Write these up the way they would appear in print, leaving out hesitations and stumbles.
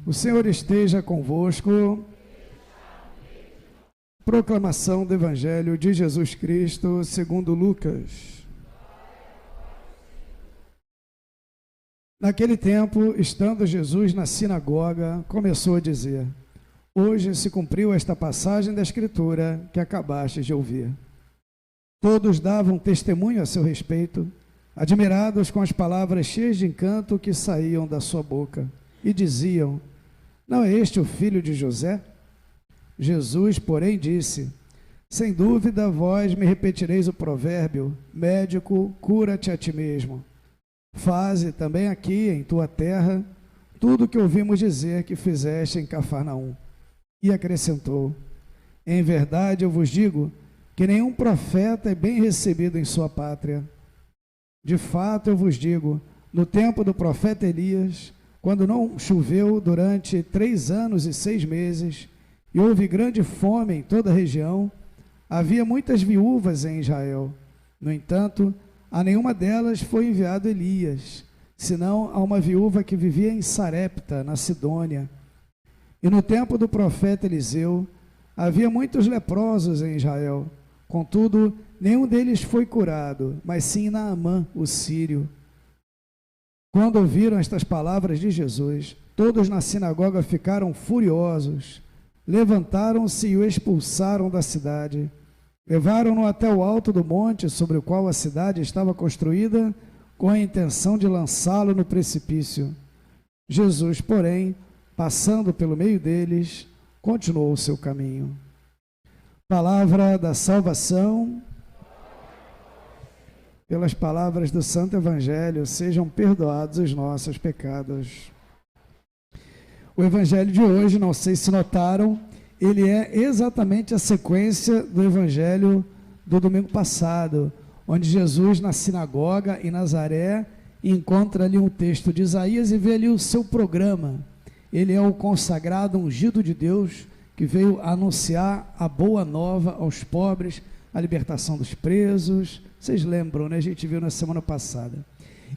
O Senhor esteja convosco. Proclamação do Evangelho de Jesus Cristo, segundo Lucas. Naquele tempo, estando Jesus na sinagoga, começou a dizer: Hoje se cumpriu esta passagem da Escritura que acabastes de ouvir. Todos davam testemunho a seu respeito, admirados com as palavras cheias de encanto que saíam da sua boca, e diziam: Não é este o filho de José? Jesus, porém, disse: Sem dúvida vós me repetireis o provérbio: médico, cura-te a ti mesmo. Faze também aqui em tua terra tudo o que ouvimos dizer que fizeste em Cafarnaum. E acrescentou: Em verdade eu vos digo que nenhum profeta é bem recebido em sua pátria. De fato eu vos digo, no tempo do profeta Elias, quando não choveu durante 3 anos e 6 meses, e houve grande fome em toda a região, havia muitas viúvas em Israel. No entanto, a nenhuma delas foi enviado Elias, senão a uma viúva que vivia em Sarepta, na Sidônia. E no tempo do profeta Eliseu, havia muitos leprosos em Israel. Contudo, nenhum deles foi curado, mas sim Naamã, o sírio. Quando ouviram estas palavras de Jesus, todos na sinagoga ficaram furiosos. Levantaram-se e o expulsaram da cidade. Levaram-no até o alto do monte sobre o qual a cidade estava construída, com a intenção de lançá-lo no precipício. Jesus, porém, passando pelo meio deles, continuou o seu caminho. Palavra da salvação. Pelas palavras do Santo Evangelho, sejam perdoados os nossos pecados. O Evangelho de hoje, não sei se notaram, ele é exatamente a sequência do Evangelho do domingo passado, onde Jesus, na sinagoga em Nazaré, encontra ali um texto de Isaías e vê ali o seu programa. Ele é o consagrado ungido de Deus, que veio anunciar a boa nova aos pobres, a libertação dos presos. Vocês lembram, né? A gente viu na semana passada.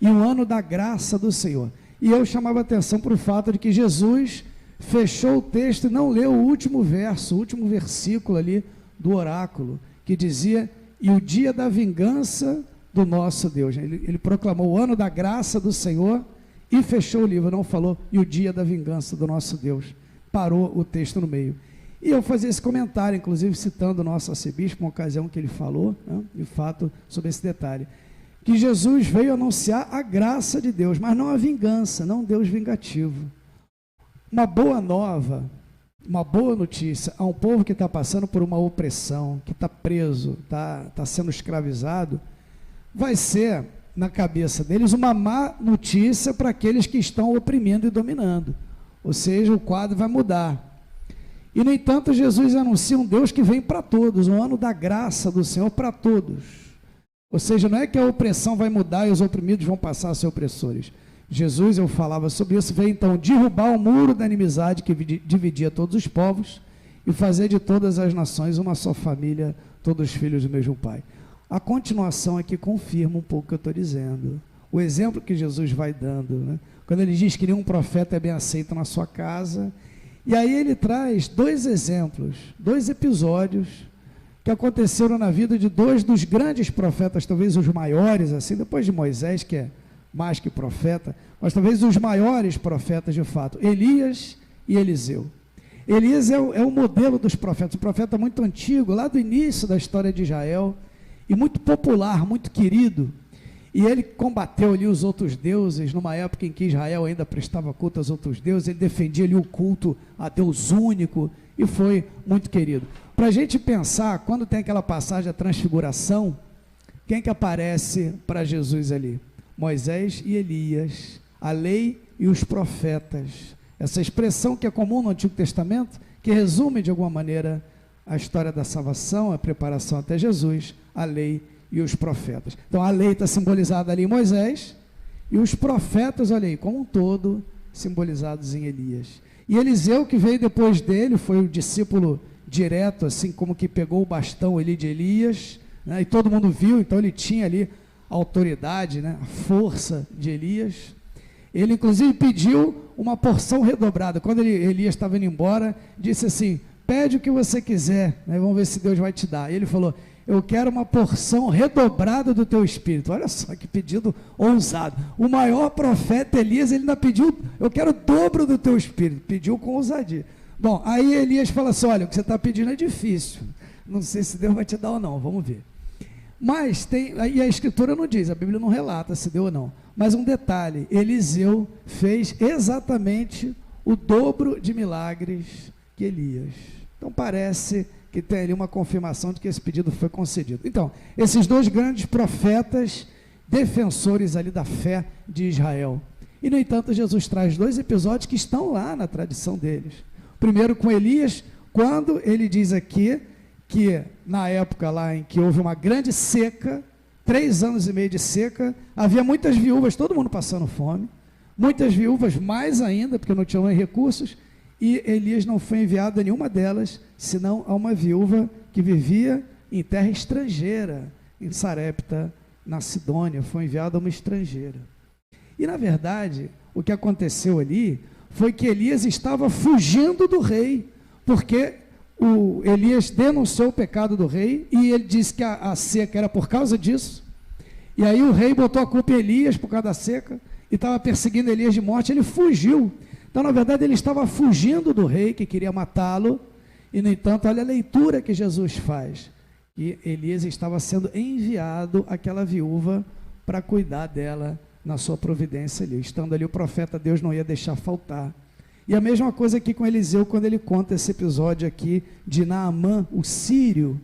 E o ano da graça do Senhor. E eu chamava atenção para o fato de que Jesus fechou o texto e não leu o último verso, o último versículo ali do oráculo, que dizia: e o dia da vingança do nosso Deus. Ele proclamou o ano da graça do Senhor e fechou o livro, não falou e o dia da vingança do nosso Deus. Parou o texto no meio. E eu fazia esse comentário, inclusive citando o nosso arcebispo, uma ocasião que ele falou, né, de fato, sobre esse detalhe, que Jesus veio anunciar a graça de Deus, mas não a vingança, não um Deus vingativo. Uma boa nova, uma boa notícia a um povo que está passando por uma opressão, que está preso, está sendo escravizado, vai ser, na cabeça deles, uma má notícia para aqueles que estão oprimindo e dominando. Ou seja, o quadro vai mudar. E, no entanto, Jesus anuncia um Deus que vem para todos, um ano da graça do Senhor para todos. Ou seja, não é que a opressão vai mudar e os oprimidos vão passar a ser opressores. Jesus, eu falava sobre isso, veio então derrubar o muro da inimizade que dividia todos os povos e fazer de todas as nações uma só família, todos filhos do mesmo Pai. A continuação aqui confirma um pouco o que eu estou dizendo. O exemplo que Jesus vai dando, né? Quando ele diz que nenhum profeta é bem aceito na sua casa. E aí ele traz 2 exemplos, 2 episódios que aconteceram na vida de 2 dos grandes profetas, talvez os maiores, assim, depois de Moisés, que é mais que profeta, mas talvez os maiores profetas de fato, Elias e Eliseu. Elias é o modelo dos profetas, um profeta muito antigo, lá do início da história de Israel, e muito popular, muito querido, e ele combateu ali os outros deuses, numa época em que Israel ainda prestava culto aos outros deuses, ele defendia ali o culto a Deus único, e foi muito querido. Para a gente pensar, quando tem aquela passagem da transfiguração, quem que aparece para Jesus ali? Moisés e Elias, a lei e os profetas. Essa expressão que é comum no Antigo Testamento, que resume de alguma maneira a história da salvação, a preparação até Jesus, a lei e os profetas. Então a lei está simbolizada ali em Moisés, e os profetas, olha aí, como um todo, simbolizados em Elias. E Eliseu, que veio depois dele, foi o discípulo direto, assim como que pegou o bastão ali de Elias, né, e todo mundo viu, então ele tinha ali a autoridade, né, a força de Elias. Ele, inclusive, pediu uma porção redobrada. Quando Elias estava indo embora, disse assim, pede o que você quiser, né? Vamos ver se Deus vai te dar. E ele falou, eu quero uma porção redobrada do teu espírito. Olha só que pedido ousado. O maior profeta Elias, ele ainda pediu, eu quero o dobro do teu espírito. Pediu com ousadia. Bom, aí Elias fala assim, olha, o que você está pedindo é difícil. Não sei se Deus vai te dar ou não, vamos ver. Mas e a escritura não diz, a Bíblia não relata se deu ou não. Mas um detalhe, Eliseu fez exatamente o dobro de milagres que Elias. Então parece que tem ali uma confirmação de que esse pedido foi concedido. Então, esses dois grandes profetas, defensores ali da fé de Israel. E, no entanto, Jesus traz dois episódios que estão lá na tradição deles. Primeiro com Elias, quando ele diz aqui que na época lá em que houve uma grande seca, 3 anos e meio de seca, havia muitas viúvas, todo mundo passando fome, muitas viúvas mais ainda, porque não tinham nem recursos, e Elias não foi enviado a nenhuma delas, senão a uma viúva que vivia em terra estrangeira, em Sarepta, na Sidônia, foi enviado a uma estrangeira. E na verdade, o que aconteceu ali, foi que Elias estava fugindo do rei, porque Elias denunciou o pecado do rei, e ele disse que a seca era por causa disso, e aí o rei botou a culpa em Elias por causa da seca, e estava perseguindo Elias de morte, ele fugiu. Então, na verdade, ele estava fugindo do rei, que queria matá-lo, e, no entanto, olha a leitura que Jesus faz, que Elias estava sendo enviado àquela viúva para cuidar dela na sua providência ali. Estando ali o profeta, Deus não ia deixar faltar. E a mesma coisa aqui com Eliseu, quando ele conta esse episódio aqui de Naamã, o sírio,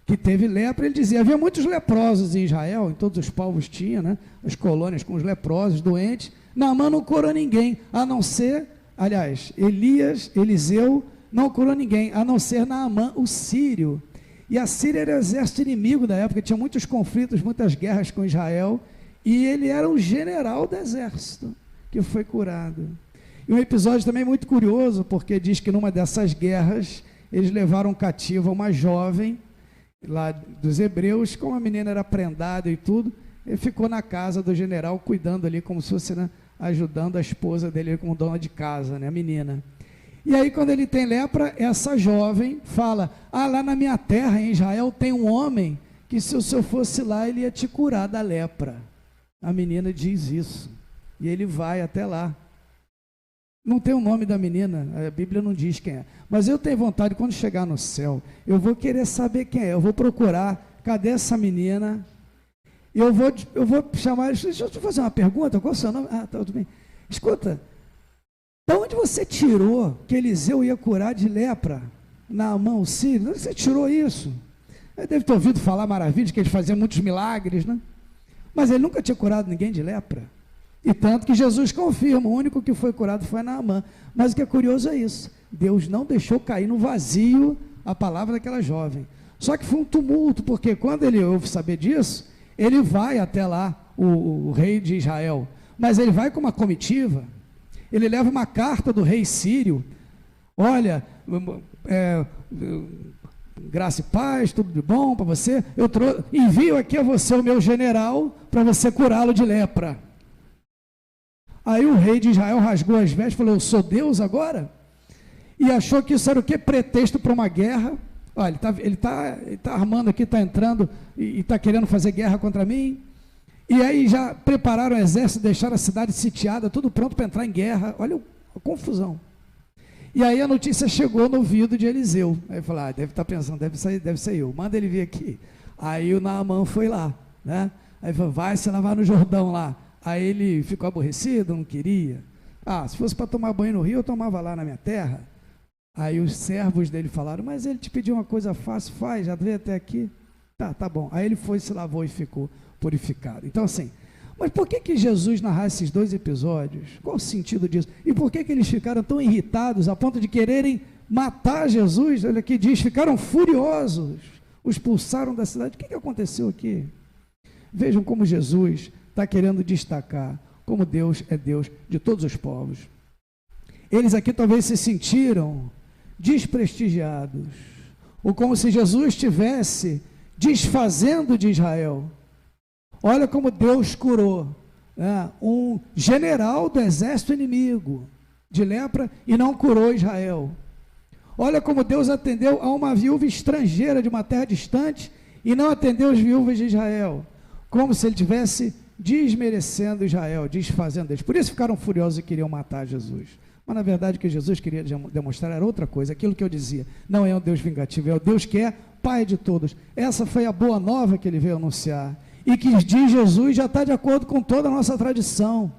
que teve lepra. Ele dizia, havia muitos leprosos em Israel, em todos os povos tinha, né? As colônias com os leprosos, doentes. Naamã não curou ninguém, a não ser, aliás, Eliseu não curou ninguém, a não ser Naamã, o sírio. E a Síria era o exército inimigo da época, tinha muitos conflitos, muitas guerras com Israel, e ele era um general do exército, que foi curado. E um episódio também muito curioso, porque diz que numa dessas guerras, eles levaram cativa uma jovem, lá dos hebreus, como a menina era prendada e tudo, ele ficou na casa do general, cuidando ali, como se fosse, né, ajudando a esposa dele como dona de casa, né, a menina. E aí, quando ele tem lepra, essa jovem fala, lá na minha terra, em Israel, tem um homem, que se o senhor fosse lá, ele ia te curar da lepra. A menina diz isso, e ele vai até lá. Não tem o nome da menina, a Bíblia não diz quem é, mas eu tenho vontade, quando chegar no céu, eu vou querer saber quem é, eu vou procurar, cadê essa menina? Eu vou chamar, deixa eu te fazer uma pergunta, qual é o seu nome? Tá, tudo bem. Escuta, de onde você tirou que Eliseu ia curar de lepra? Naamã, o sírio, de onde você tirou isso? Ele deve ter ouvido falar maravilhas, que ele fazia muitos milagres, né? Mas ele nunca tinha curado ninguém de lepra. E tanto que Jesus confirma, o único que foi curado foi Naamã. Mas o que é curioso é isso, Deus não deixou cair no vazio a palavra daquela jovem. Só que foi um tumulto, porque quando ele ouve saber disso, ele vai até lá, o rei de Israel, mas ele vai com uma comitiva, ele leva uma carta do rei sírio, olha, graça e paz, tudo de bom para você, envio aqui a você o meu general, para você curá-lo de lepra. Aí o rei de Israel rasgou as vestes, falou, eu sou Deus agora? E achou que isso era o quê? Pretexto para uma guerra. Olha, ele tá armando aqui, está entrando e está querendo fazer guerra contra mim. E aí já prepararam o exército, deixaram a cidade sitiada, tudo pronto para entrar em guerra. Olha a confusão. E aí a notícia chegou no ouvido de Eliseu. Aí ele falou, deve estar pensando, deve ser eu, manda ele vir aqui. Aí o Naamã foi lá, né? Aí falou, vai se lavar no Jordão lá. Aí ele ficou aborrecido, não queria. Se fosse para tomar banho no rio, eu tomava lá na minha terra. Aí os servos dele falaram, mas ele te pediu uma coisa fácil, faz, já veio até aqui. Tá bom. Aí ele foi, se lavou e ficou purificado. Então assim, mas por que Jesus narrar esses dois episódios? Qual o sentido disso? E por que eles ficaram tão irritados a ponto de quererem matar Jesus? Olha aqui diz, ficaram furiosos, os expulsaram da cidade. O que aconteceu aqui? Vejam como Jesus está querendo destacar como Deus é Deus de todos os povos. Eles aqui talvez se sentiram desprestigiados, ou como se Jesus estivesse desfazendo de Israel. Olha como Deus curou um general do exército inimigo de lepra e não curou Israel. Olha como Deus atendeu a uma viúva estrangeira de uma terra distante e não atendeu as viúvas de Israel, como se ele tivesse desmerecendo Israel, desfazendo eles. Por isso ficaram furiosos e queriam matar Jesus. Mas na verdade o que Jesus queria demonstrar era outra coisa, aquilo que eu dizia, não é um Deus vingativo, é o Deus que é Pai de todos. Essa foi a boa nova que ele veio anunciar, e que diz Jesus já está de acordo com toda a nossa tradição.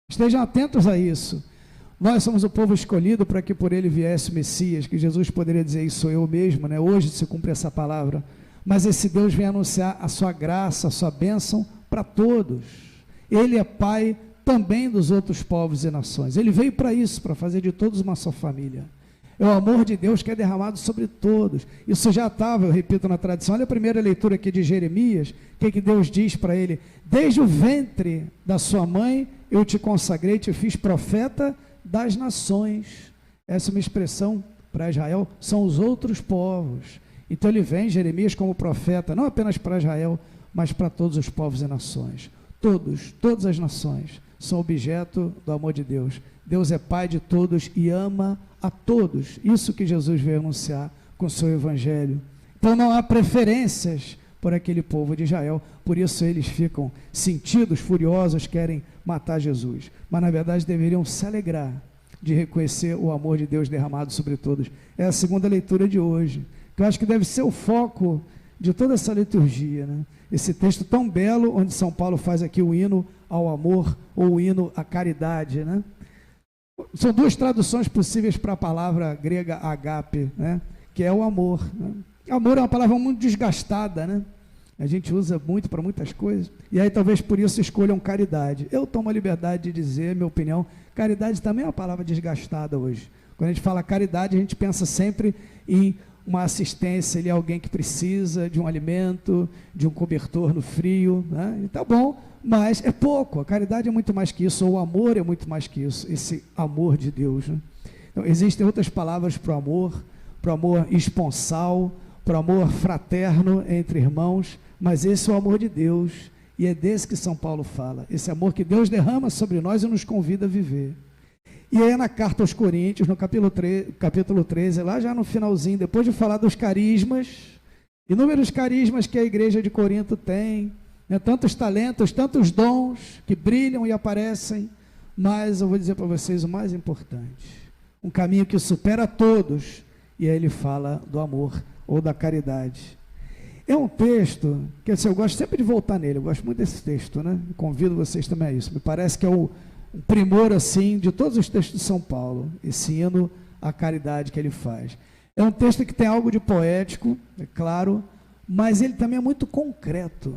Estejam atentos a isso. Nós somos o povo escolhido para que por ele viesse o Messias, que Jesus poderia dizer, isso sou eu mesmo, né? Hoje se cumpre essa palavra, mas esse Deus vem anunciar a sua graça, a sua bênção para todos. Ele é Pai também dos outros povos e nações. Ele veio para isso, para fazer de todos uma só família. É o amor de Deus que é derramado sobre todos. Isso já estava, eu repito, na tradição. Olha a primeira leitura aqui de Jeremias, o que Deus diz para ele? Desde o ventre da sua mãe eu te consagrei, te fiz profeta das nações. Essa é uma expressão para Israel, são os outros povos. Então ele vem, Jeremias, como profeta, não apenas para Israel, mas para todos os povos e nações. Todas as nações são objeto do amor de Deus. Deus é Pai de todos e ama a todos. Isso que Jesus veio anunciar com o seu evangelho. Então não há preferências por aquele povo de Israel, por isso eles ficam sentidos, furiosos, querem matar Jesus. Mas na verdade deveriam se alegrar de reconhecer o amor de Deus derramado sobre todos. É a segunda leitura de hoje, que eu acho que deve ser o foco de toda essa liturgia, né? Esse texto tão belo, onde São Paulo faz aqui o hino ao amor, ou o hino à caridade, né? São duas traduções possíveis para a palavra grega agape, né? Que é o amor, né? Amor é uma palavra muito desgastada, né? A gente usa muito para muitas coisas, e aí talvez por isso escolham caridade. Eu tomo a liberdade de dizer, minha opinião, caridade também é uma palavra desgastada hoje. Quando a gente fala caridade, a gente pensa sempre em uma assistência, ele é alguém que precisa de um alimento, de um cobertor no frio, né? E tá bom, mas é pouco, a caridade é muito mais que isso, ou o amor é muito mais que isso, esse amor de Deus, né? Então, existem outras palavras para o amor esponsal, para o amor fraterno entre irmãos, mas esse é o amor de Deus, e é desse que São Paulo fala, esse amor que Deus derrama sobre nós e nos convida a viver. E aí na carta aos Coríntios, no capítulo 13, lá já no finalzinho, depois de falar dos carismas, inúmeros carismas que a igreja de Corinto tem, né, tantos talentos, tantos dons que brilham e aparecem, mas eu vou dizer para vocês o mais importante, um caminho que supera todos, e aí ele fala do amor ou da caridade. É um texto que assim, eu gosto sempre de voltar nele, eu gosto muito desse texto, né? Convido vocês também a isso, me parece que é o primor assim de todos os textos de São Paulo, esse hino à caridade que ele faz. É um texto que tem algo de poético, é claro, mas ele também é muito concreto.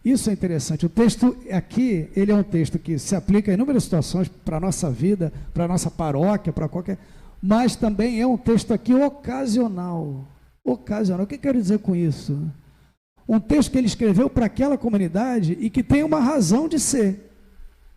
Isso é interessante. O texto aqui, ele é um texto que se aplica em inúmeras situações para a nossa vida, para a nossa paróquia, para qualquer... Mas também é um texto aqui ocasional. Ocasional. O que eu quero dizer com isso? Um texto que ele escreveu para aquela comunidade e que tem uma razão de ser.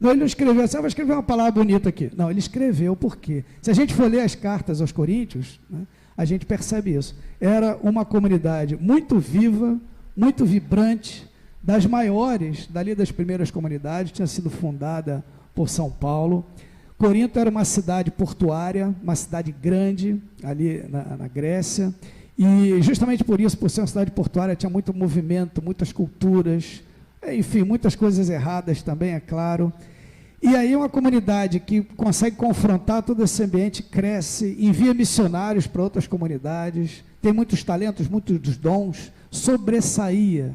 Não, ele não escreveu assim, vou escrever uma palavra bonita aqui. Não, ele escreveu por quê? Se a gente for ler as cartas aos Coríntios, né, a gente percebe isso. Era uma comunidade muito viva, muito vibrante, das maiores, dali das primeiras comunidades, tinha sido fundada por São Paulo. Corinto era uma cidade portuária, uma cidade grande, ali na Grécia, e justamente por isso, por ser uma cidade portuária, tinha muito movimento, muitas culturas, enfim, muitas coisas erradas também, é claro. E aí uma comunidade que consegue confrontar todo esse ambiente, cresce, envia missionários para outras comunidades, tem muitos talentos, muitos dons, sobressaía.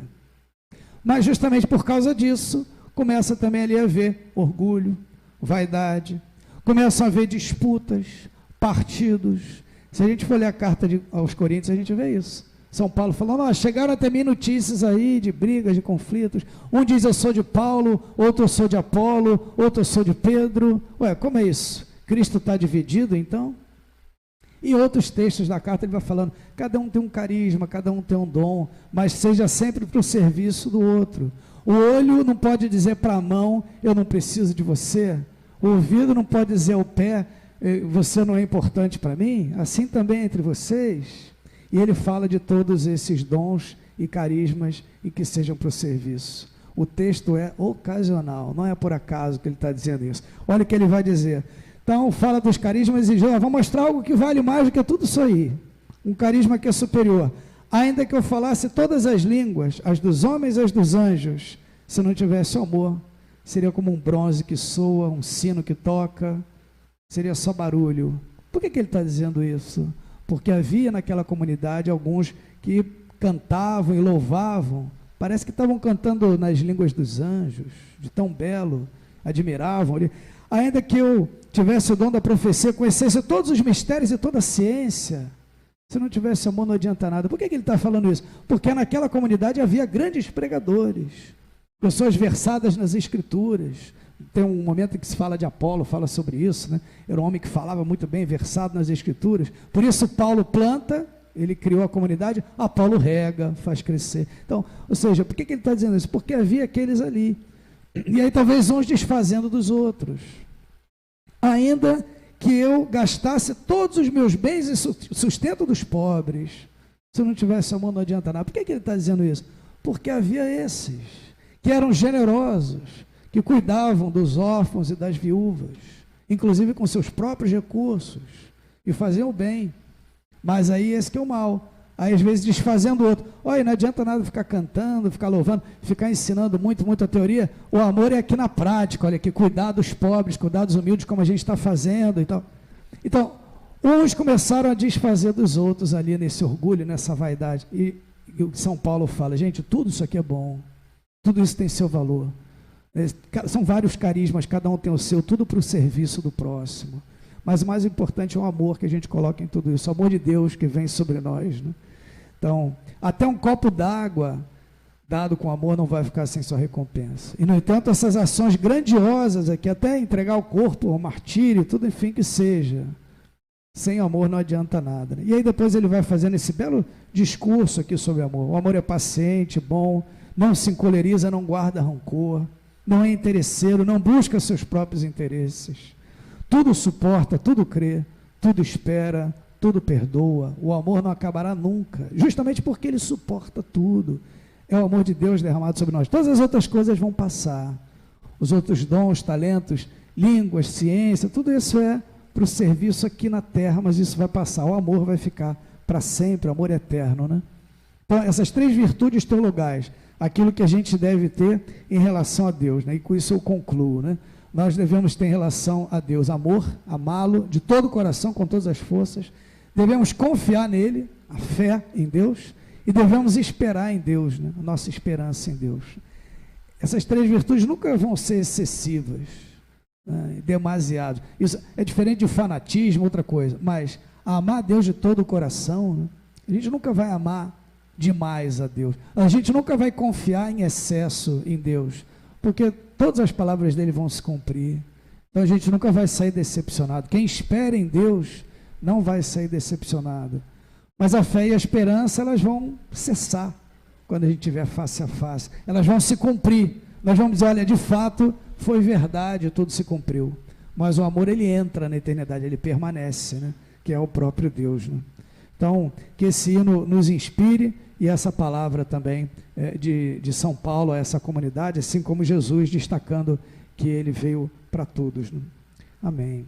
Mas justamente por causa disso, começa também ali a haver orgulho, vaidade, começam a haver disputas, partidos. Se a gente for ler a carta aos Coríntios, a gente vê isso. São Paulo falando, chegaram até mim notícias aí de brigas, de conflitos. Um diz eu sou de Paulo, outro eu sou de Apolo, outro eu sou de Pedro. Ué, como é isso? Cristo está dividido então? Em outros textos da carta ele vai falando, cada um tem um carisma, cada um tem um dom, mas seja sempre para o serviço do outro. O olho não pode dizer para a mão, eu não preciso de você. O ouvido não pode dizer ao pé, você não é importante para mim. Assim também entre vocês. E ele fala de todos esses dons e carismas e que sejam para o serviço. O texto é ocasional, não é por acaso que ele está dizendo isso. Olha o que ele vai dizer. Então, fala dos carismas e vou mostrar algo que vale mais do que tudo isso aí. Um carisma que é superior. Ainda que eu falasse todas as línguas, as dos homens e as dos anjos, se não tivesse o amor, seria como um bronze que soa, um sino que toca, seria só barulho. Por que ele está dizendo isso? Porque havia naquela comunidade alguns que cantavam e louvavam, parece que estavam cantando nas línguas dos anjos, de tão belo, admiravam. Ainda que eu tivesse o dom da profecia, conhecesse todos os mistérios e toda a ciência, se não tivesse amor não adianta nada. Por que ele está falando isso? Porque naquela comunidade havia grandes pregadores, pessoas versadas nas escrituras. Tem um momento em que se fala de Apolo, fala sobre isso, né? Era um homem que falava muito bem, versado nas escrituras. Por isso Paulo planta, ele criou a comunidade, Apolo rega, faz crescer. Então, ou seja, por que ele está dizendo isso? Porque havia aqueles ali. E aí talvez uns desfazendo dos outros. Ainda que eu gastasse todos os meus bens em sustento dos pobres, se eu não tivesse amor não adianta nada. Por que ele está dizendo isso? Porque havia esses que eram generosos, que cuidavam dos órfãos e das viúvas, inclusive com seus próprios recursos, e faziam o bem. Mas aí esse que é o mal. Aí às vezes desfazendo o outro. Olha, não adianta nada ficar cantando, ficar louvando, ficar ensinando muito a teoria. O amor é aqui na prática, olha aqui, cuidar dos pobres, cuidar dos humildes, como a gente está fazendo e tal. Então, uns começaram a desfazer dos outros ali nesse orgulho, nessa vaidade. E o que São Paulo fala, gente, tudo isso aqui é bom, tudo isso tem seu valor. São vários carismas, cada um tem o seu, tudo para o serviço do próximo. Mas o mais importante é o amor que a gente coloca em tudo isso, o amor de Deus que vem sobre nós, né? Então, até um copo d'água dado com amor não vai ficar sem sua recompensa. E, no entanto, essas ações grandiosas aqui, até entregar o corpo ao martírio, tudo enfim que seja, sem amor não adianta nada, né? E aí depois ele vai fazendo esse belo discurso aqui sobre amor. O amor é paciente, bom, não se encoleriza, não guarda rancor, não é interesseiro, não busca seus próprios interesses. Tudo suporta, tudo crê, tudo espera, tudo perdoa. O amor não acabará nunca, justamente porque ele suporta tudo. É o amor de Deus derramado sobre nós. Todas as outras coisas vão passar. Os outros dons, talentos, línguas, ciência, tudo isso é para o serviço aqui na terra, mas isso vai passar. O amor vai ficar para sempre, o amor eterno, né? Então, essas três virtudes teologais, aquilo que a gente deve ter em relação a Deus, né? E com isso eu concluo, né? Nós devemos ter em relação a Deus amor, amá-lo de todo o coração, com todas as forças, devemos confiar nele, a fé em Deus, e devemos esperar em Deus, né? A nossa esperança em Deus. Essas três virtudes nunca vão ser excessivas, né? Demasiado. Isso é diferente de fanatismo, outra coisa, mas amar a Deus de todo o coração, né? A gente nunca vai amar demais a Deus, a gente nunca vai confiar em excesso em Deus, porque todas as palavras dele vão se cumprir. Então a gente nunca vai sair decepcionado. Quem espera em Deus não vai sair decepcionado. Mas a fé e a esperança, elas vão cessar quando a gente estiver face a face. Elas vão se cumprir. Nós vamos dizer, olha, de fato foi verdade, tudo se cumpriu. Mas o amor, ele entra na eternidade, ele permanece, né? Que é o próprio Deus, né? Então, que esse hino nos inspire, e essa palavra também de São Paulo a essa comunidade, assim como Jesus destacando que ele veio para todos, né? Amém.